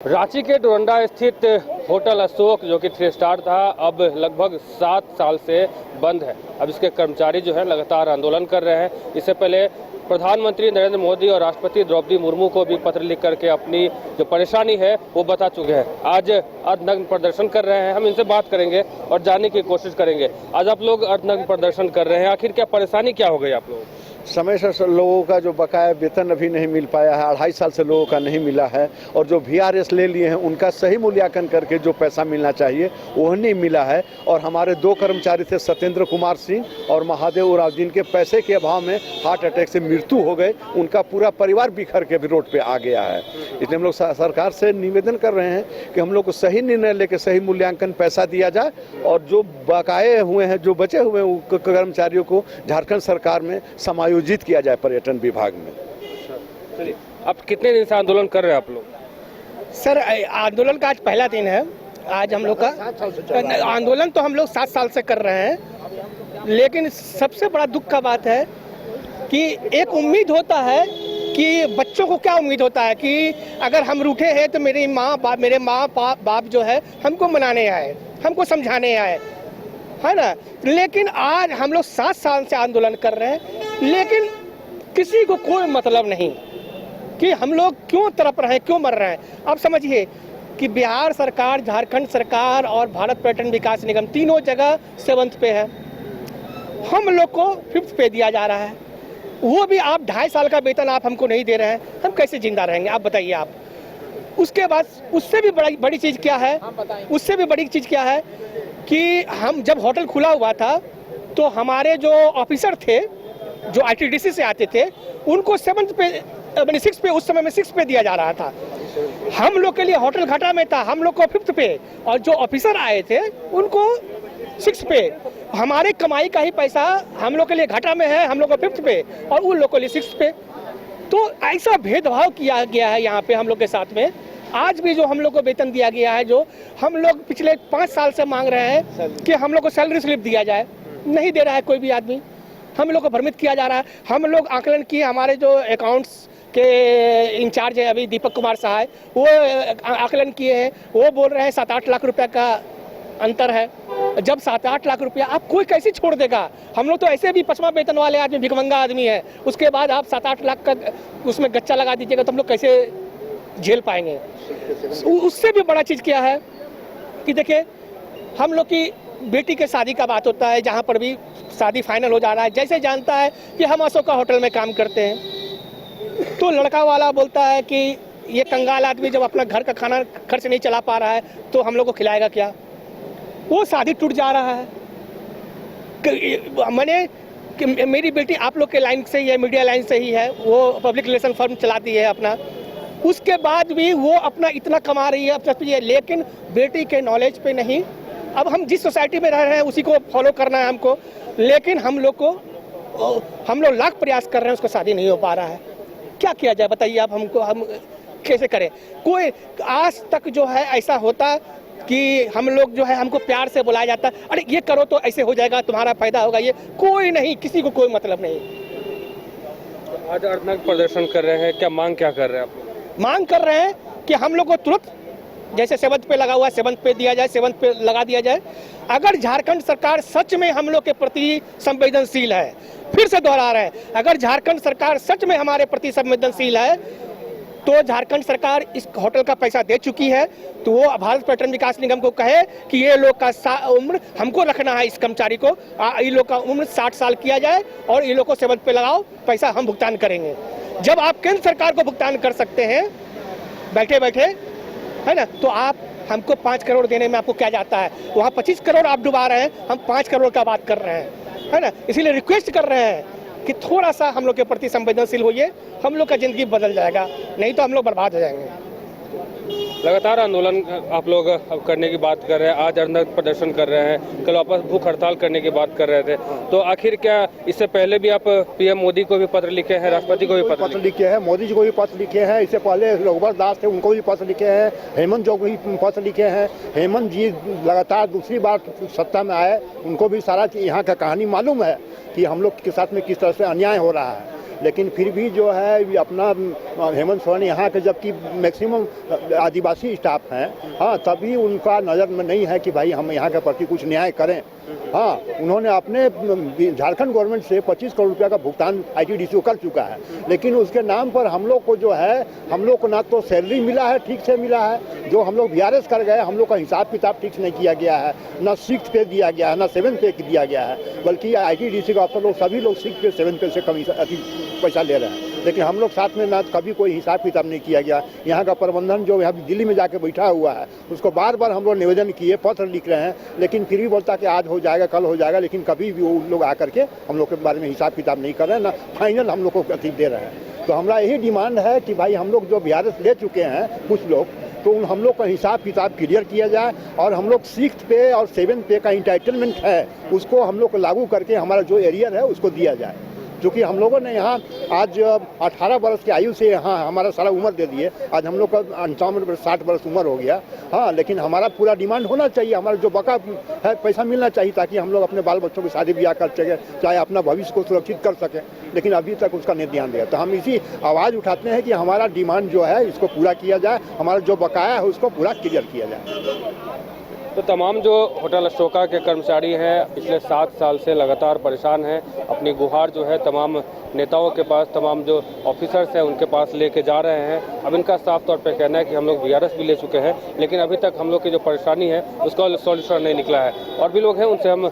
रांची के डोरंडा स्थित होटल अशोक जो कि 3 स्टार था, अब लगभग 7 साल से बंद है। अब इसके कर्मचारी जो है लगातार आंदोलन कर रहे हैं। इससे पहले प्रधानमंत्री नरेंद्र मोदी और राष्ट्रपति द्रौपदी मुर्मू को भी पत्र लिख करके अपनी जो परेशानी है वो बता चुके हैं। आज अर्धनग्न प्रदर्शन कर रहे हैं। हम इनसे बात करेंगे और जानने की कोशिश करेंगे। आज आप लोग अर्धनग्न प्रदर्शन कर रहे हैं, आखिर क्या परेशानी क्या हो गई आप लोग? समय से लोगों का जो बकाया वेतन अभी नहीं मिल पाया है, 2.5 साल से लोगों का नहीं मिला है, और जो VRS ले लिए हैं उनका सही मूल्यांकन करके जो पैसा मिलना चाहिए वो नहीं मिला है। और हमारे 2 कर्मचारी थे, सत्येंद्र कुमार सिंह और महादेव उरांव, जिनके पैसे के अभाव में हार्ट अटैक से मृत्यु हो गए। उनका पूरा परिवार बिखर के भी रोड पे आ गया है। इसलिए हम लोग सरकार से निवेदन कर रहे हैं कि हम लोग को सही निर्णय लेकर सही मूल्यांकन पैसा दिया जाए, और जो बकाये हुए हैं, जो बचे हुए हैं कर्मचारियों को झारखंड सरकार में समायोजित किया जाए पर्यटन विभाग में। चलिए, अब कितने दिन से आंदोलन कर रहे हैं आप लोग? सर, आंदोलन का आज पहला दिन है। आज हम लोग का आंदोलन तो हम लोग 7 साल से कर रहे हैं, लेकिन सबसे बड़ा दुख का बात है कि एक उम्मीद होता है कि बच्चों को क्या उम्मीद होता है कि अगर हम रूठे हैं तो मेरे माँ बाप जो है हमको मनाने आए, हमको समझाने आए, है ना। लेकिन आज हम लोग 7 साल से आंदोलन कर रहे हैं, लेकिन किसी को कोई मतलब नहीं कि हम लोग क्यों तड़प रहे हैं, क्यों मर रहे हैं। आप समझिए कि बिहार सरकार, झारखंड सरकार और भारत पर्यटन विकास निगम तीनों जगह 7th पे है। हम लोग को 5th पे दिया जा रहा है। वो भी आप 2.5 साल का वेतन आप हमको नहीं दे रहे हैं, हम कैसे जिंदा रहेंगे आप बताइए आप। उसके बाद उससे भी बड़ी चीज़ क्या है, उससे भी बड़ी चीज़ क्या है कि हम जब होटल खुला हुआ था तो हमारे जो ऑफिसर थे, जो ITDC से आते थे, उनको 7th पे, 6 पे, उस समय में 6 पे दिया जा रहा था। हम लोग के लिए होटल घाटा में था, हम लोग को 5th पे, और जो ऑफिसर आए थे उनको 6 पे। हमारे कमाई का ही पैसा हम लोग के लिए घाटा में है, हम लोग को 5th पे और उन लोग के लिए 6 पे। तो ऐसा भेदभाव किया गया है यहाँ पे हम लोग के साथ में। आज भी जो हम लोग को वेतन दिया गया है, जो हम लोग पिछले 5 साल से मांग रहे हैं कि हम लोग को सैलरी स्लिप दिया जाए, नहीं दे रहा है कोई भी आदमी। हम लोग को भ्रमित किया जा रहा है। हम लोग आकलन किए, हमारे जो अकाउंट्स के इंचार्ज है अभी दीपक कुमार सहाय, वो आकलन किए हैं। वो बोल रहे हैं 7-8 लाख रुपया का अंतर है। जब 7-8 लाख रुपया आप कोई कैसे छोड़ देगा? हम लोग तो ऐसे भी 5वां वेतन वाले आदमी, भिखमंगा आदमी है। उसके बाद आप 7-8 लाख का उसमें गच्चा लगा दीजिएगा तो हम लोग कैसे झेल पाएंगे? उससे भी बड़ा चीज़ क्या है कि देखिए, हम लोग की बेटी के शादी का बात होता है, जहाँ पर भी शादी फाइनल हो जा रहा है। जैसे जानता है कि हम अशोका होटल में काम करते हैं, तो लड़का वाला बोलता है कि ये कंगाल आदमी जब अपना घर का खाना खर्च नहीं चला पा रहा है तो हम लोग को खिलाएगा क्या? वो शादी टूट जा रहा है। मैंने मेरी बेटी आप लोग के लाइन से ही है, मीडिया लाइन से ही है, वो पब्लिक रिलेशन फर्म चलाती है अपना। उसके बाद भी वो अपना इतना कमा रही है, लेकिन बेटी के नॉलेज पे नहीं। अब हम जिस सोसाइटी में रह रहे हैं उसी को फॉलो करना है हमको, लेकिन हम लोग लाख प्रयास कर रहे हैं, उसको शादी नहीं हो पा रहा है। क्या किया जाए बताइए आप हमको, हम कैसे करें? कोई आज तक जो है ऐसा होता कि हम लोग जो है हमको प्यार से बुलाया जाता, अरे ये करो तो ऐसे हो जाएगा, तुम्हारा फायदा होगा, ये कोई नहीं, किसी को कोई मतलब नहीं। आज अर्धनग्न प्रदर्शन कर रहे हैं, क्या मांग क्या कर रहे हैं आप लोग? मांग कर रहे हैं कि हम लोग को तुरंत, जैसे 7th पे लगा हुआ है 7th पे दिया जाए, 7th पे लगा दिया जाए। अगर झारखंड सरकार सच में हम लोग के प्रति संवेदनशील है, फिर से दोहरा रहे हैं, अगर झारखंड सरकार सच में हमारे प्रति संवेदनशील है तो झारखंड सरकार इस होटल का पैसा दे चुकी है, तो वो भारत पर्यटन विकास निगम को कहे कि ये लोग का उम्र हमको रखना है, इस कर्मचारी को ये लोग का उम्र 60 साल किया जाए और ये लोग को 7th पे लगाओ, पैसा हम भुगतान करेंगे। जब आप केंद्र सरकार को भुगतान कर सकते हैं बैठे बैठे, है ना, तो आप हमको 5 करोड़ देने में आपको क्या जाता है? वहाँ 25 करोड़ आप डुबा रहे हैं, हम 5 करोड़ का बात कर रहे हैं, है ना। इसीलिए रिक्वेस्ट कर रहे हैं कि थोड़ा सा हम लोग के प्रति संवेदनशील होइए, हम लोग का जिंदगी बदल जाएगा, नहीं तो हम लोग बर्बाद हो जाएंगे। लगातार आंदोलन आप लोग अब करने की बात कर रहे हैं, आज अर्धनग्न प्रदर्शन कर रहे हैं, कल वापस भूख हड़ताल करने की बात कर रहे थे, तो आखिर क्या इससे पहले भी आप PM मोदी को भी पत्र लिखे हैं, राष्ट्रपति को भी पत्र लिखे हैं, मोदी जी को भी पत्र लिखे हैं, इससे पहले रघुवर दास थे उनको भी पत्र लिखे हैं, हेमंत जी को भी पत्र लिखे हैं। हेमंत जी लगातार दूसरी बार सत्ता में आए, उनको भी सारा यहाँ का कहानी मालूम है कि हम लोग के साथ में किस तरह से अन्याय हो रहा है। लेकिन फिर भी जो है ये अपना हेमंत सोरेन यहाँ के जबकि मैक्सिमम आदिवासी स्टाफ हैं, हाँ, तभी उनका नज़र में नहीं है कि भाई हम यहाँ के प्रति कुछ न्याय करें। हाँ, उन्होंने अपने झारखंड गवर्नमेंट से 25 करोड़ रुपया का भुगतान ITDC कर चुका है, लेकिन उसके नाम पर हम लोग को जो है, हम लोग को ना तो सैलरी मिला है, ठीक से मिला है, जो हम लोग VRS कर गए, हम लोग का हिसाब किताब ठीक से नहीं किया गया है, ना 6th पे दिया गया है, ना 7th पे दिया गया है, बल्कि ITDC का अफसर लोग सभी लोग 6th पे 7th पे से कम पैसा ले रहे हैं, लेकिन हम लोग साथ में ना कभी कोई हिसाब किताब नहीं किया गया। यहाँ का प्रबंधन जो यहाँ दिल्ली में जाके बैठा हुआ है, उसको बार बार हम लोग निवेदन किए, पत्र लिख रहे हैं, लेकिन फिर भी बोलता कि आज हो जाएगा, कल हो जाएगा, लेकिन कभी भी वो लोग आकर के हम लोग के बारे में हिसाब किताब नहीं कर रहे हैं, ना फाइनल हम लोग को अति दे रहे हैं। तो हमारा यही डिमांड है कि भाई हम लोग जो VRS ले चुके हैं कुछ लोग, तो हम लोग का हिसाब किताब क्लियर किया जाए और हम लोग 6th पे और 7th पे का इंटाइटलमेंट है उसको हम लोग को लागू करके हमारा जो एरियर है उसको दिया जाए। क्योंकि हम लोगों ने यहाँ आज 18 वर्ष की आयु से यहाँ हमारा सारा उम्र दे दिए, आज हम लोग का 59-60 वर्ष उम्र हो गया, हाँ, लेकिन हमारा पूरा डिमांड होना चाहिए, हमारा जो बका है पैसा मिलना चाहिए, ताकि हम लोग अपने बाल बच्चों की शादी ब्याह कर सकें, चाहे अपना भविष्य को सुरक्षित कर सकें, लेकिन अभी तक उसका नहीं ध्यान दिया। तो हम इसी आवाज़ उठाते हैं कि हमारा डिमांड जो है इसको पूरा किया जाए, हमारा जो बकाया है उसको पूरा क्लियर किया जाए। तो तमाम जो होटल अशोका के कर्मचारी हैं पिछले 7 साल से लगातार परेशान हैं, अपनी गुहार जो है तमाम नेताओं के पास, तमाम जो ऑफिसर्स हैं उनके पास लेके जा रहे हैं। अब इनका साफ तौर पे कहना है कि हम लोग VRS भी ले चुके हैं, लेकिन अभी तक हम लोग की जो परेशानी है उसका सॉल्यूशन नहीं निकला है। और भी लोग हैं, उनसे हम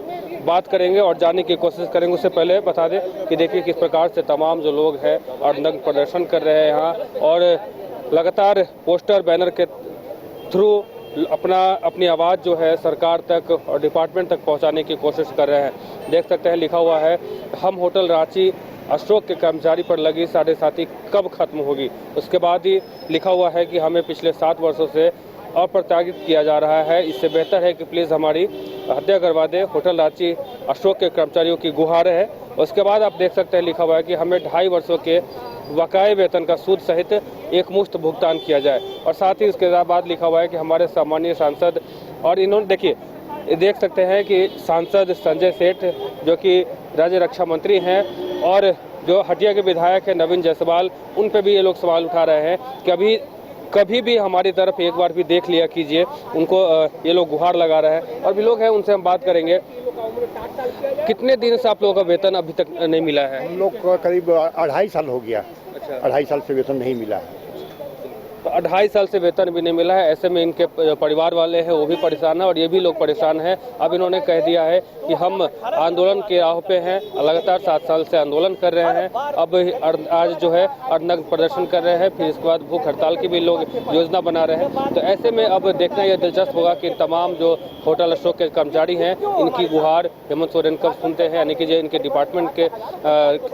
बात करेंगे और जानने की कोशिश करेंगे। उससे पहले बता दें कि देखिए किस प्रकार से तमाम जो लोग हैं और नग्न प्रदर्शन कर रहे हैं यहाँ, और लगातार पोस्टर बैनर के थ्रू अपनी आवाज़ जो है सरकार तक और डिपार्टमेंट तक पहुंचाने की कोशिश कर रहे हैं। देख सकते हैं लिखा हुआ है, हम होटल रांची अशोक के कर्मचारी पर लगी 7.5 कब खत्म होगी। उसके बाद ही लिखा हुआ है कि हमें पिछले 7 वर्षों से अप्रत्याशित किया जा रहा है, इससे बेहतर है कि प्लीज़ हमारी हत्या करवा दे, होटल रांची अशोक के कर्मचारियों की गुहार है। उसके बाद आप देख सकते हैं लिखा हुआ है कि हमें 2.5 वर्षों के बकाये वेतन का सूद सहित एक मुश्त भुगतान किया जाए। और साथ ही उसके बाद लिखा हुआ है कि हमारे सामान्य सांसद, और इन्होंने देखिए देख सकते हैं कि सांसद संजय सेठ जो कि राज्य रक्षा मंत्री हैं, और जो हटिया के विधायक हैं नवीन जायसवाल, उन पर भी ये लोग सवाल उठा रहे हैं कि कभी भी हमारी तरफ एक बार भी देख लिया कीजिए। उनको ये लोग गुहार लगा रहे हैं। और भी लोग हैं, उनसे हम बात करेंगे। कितने दिन से आप लोगों का वेतन अभी तक नहीं मिला है? हम लोग का करीब 2.5 साल हो गया। अच्छा, 2.5 साल से वेतन नहीं मिला है। तो 2.5 साल से वेतन भी नहीं मिला है। ऐसे में इनके परिवार वाले हैं वो भी परेशान है और ये भी लोग परेशान हैं। अब इन्होंने कह दिया है कि हम आंदोलन के राह पे हैं, लगातार 7 साल से आंदोलन कर रहे हैं। अब आज जो है नग्न प्रदर्शन कर रहे हैं, फिर इसके बाद भूख हड़ताल की भी लोग योजना बना रहे हैं। तो ऐसे में अब देखना यह दिलचस्प होगा कि तमाम जो होटल अशोक के कर्मचारी हैं इनकी गुहार हेमंत सोरेन कब सुनते हैं, यानी कि जो इनके डिपार्टमेंट के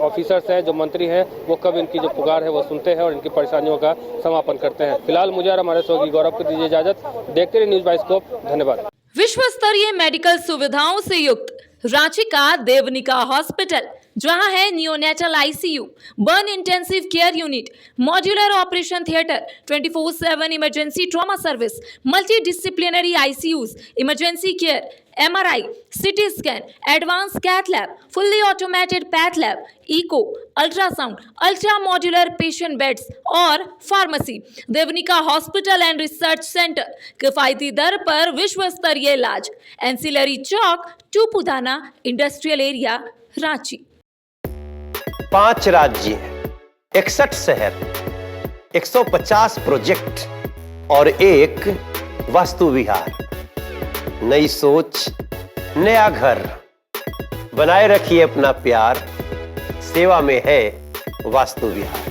ऑफिसर्स हैं, जो मंत्री हैं, वो कब इनकी जो पुकार है वो सुनते हैं और इनकी परेशानियों का समापन करते हैं। फिलहाल मुझे और हमारे सहयोगी गौरव को दीजिए इजाजत। देखते रहिए न्यूज़ बाइस्कोप। धन्यवाद। विश्व स्तरीय मेडिकल सुविधाओं से युक्त रांची का देवनिका हॉस्पिटल, जहां है neonatal ICU, burn intensive care unit, modular operation theatre, 24/7 emergency trauma service, multi disciplinary ICUs, emergency care, MRI, CT scan, advance cath lab, fully automated path lab, echo, ultrasound, ultra modular patient beds और pharmacy. Devanika hospital and research centre, किफायती दर पर विश्व स्तरीय इलाज, ancillary चौक, Tupudana industrial area, Ranchi. 5 राज्य, 61 शहर, 150 प्रोजेक्ट और एक वास्तु विहार। नई सोच, नया घर। बनाए रखिए अपना प्यार, सेवा में है वास्तु विहार।